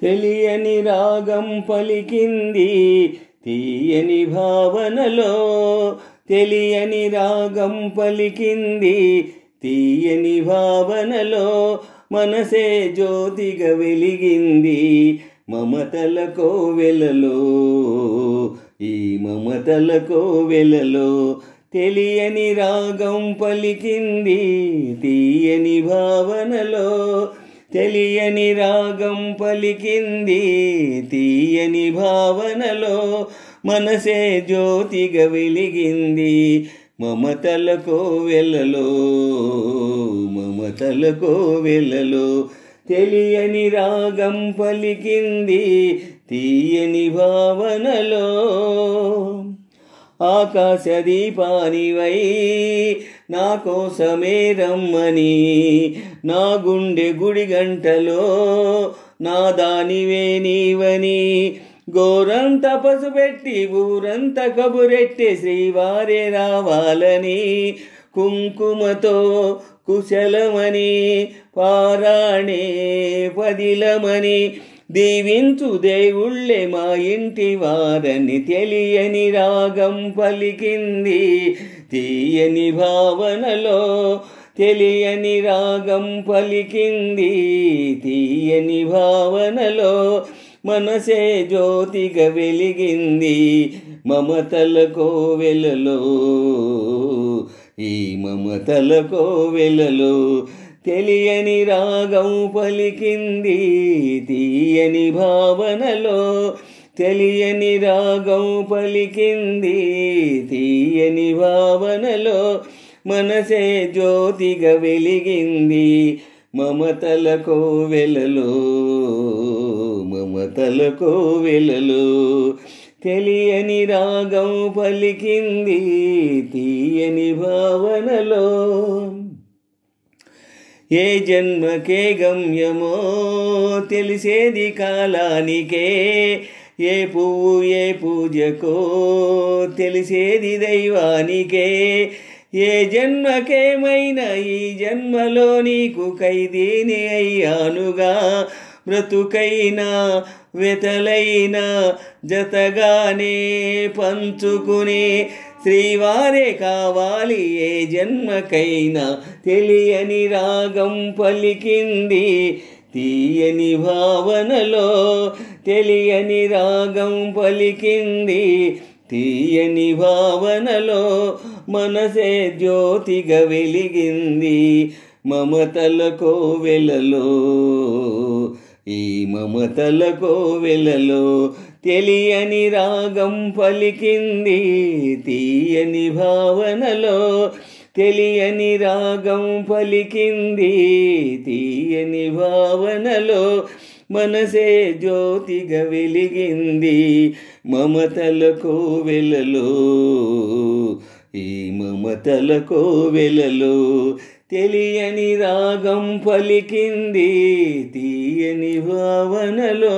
తెలియని రాగం పలికింది తీయని భావనలో, తెలియని రాగం పలికింది తీయని భావనలో, మనసే జ్యోతిగా వెలిగింది మమతల కోవెలలో, ఈ మమతల కోవెలలో. తెలియని రాగం పలికింది తీయని భావనలో, తెలియని రాగం పలికింది తీయని భావనలో, మనసే జ్యోతిగా వెలిగింది మమతల కోవెలలో, మమతల కోవెలలో. తెలియని రాగం పలికింది తీయని భావనలో. ఆకాశ దీపానివై నా కోసమే రమ్మని, నా గుండె గుడి గంటలో నా దానివే నీవని, ఘోరం తపసు పెట్టి ఊరంత కబురెట్టి శ్రీవారే రావాలని, కుంకుమతో కుశలమని పారాణే పదిలమని, దీవించు దేవుళ్ళే మా ఇంటి వారని. తెలియని రాగం పలికింది తీయని భావనలో, తెలియని రాగం పలికింది తీయని భావనలో, మనసే జ్యోతిగా వెలిగింది మమతల కోవెలలో, ఈ మమతల కోవెలలో. తెలియని రాగం పలికింది తీయని భావనలో, తెలియని రాగం పలికింది తీయని భావనలో, మనసే జ్యోతిగా వెలిగింది మమతల కోవెలలో, మమతల కోవెలలో. తెలియని రాగం పలికింది తీయని భావనలో. ఏ జన్మకే గమ్యమో తెలిసేది కాలానికే, ఏ పువ్వు ఏ పూజకో తెలిసేది దైవానికే. ఏ జన్మకేమైనా ఈ జన్మలో నీకు ఖైదీని అయ్యానుగా, బ్రతుకైనా వెతలైనా జతగానే పంచుకునే శ్రీవారే కావాలి ఏ జన్మకైనా. తెలియని రాగం పలికింది తీయని భావనలో, తెలియని రాగం పలికింది తీయని భావనలో, మనసే జ్యోతిగా వెలిగింది మమతల కోవెలలో, ఈ మమతల కోవెలలో. తెలియని రాగం పలికింది తీయని భావనలో, తెలియని రాగం పలికింది తీయని భావనలో, మనసే జ్యోతిగా వెలిగింది మమతల కోవెలలో, ఈ మమతల కోవెలలో. తెలియని రాగం పలికింది తీయని భావనలో.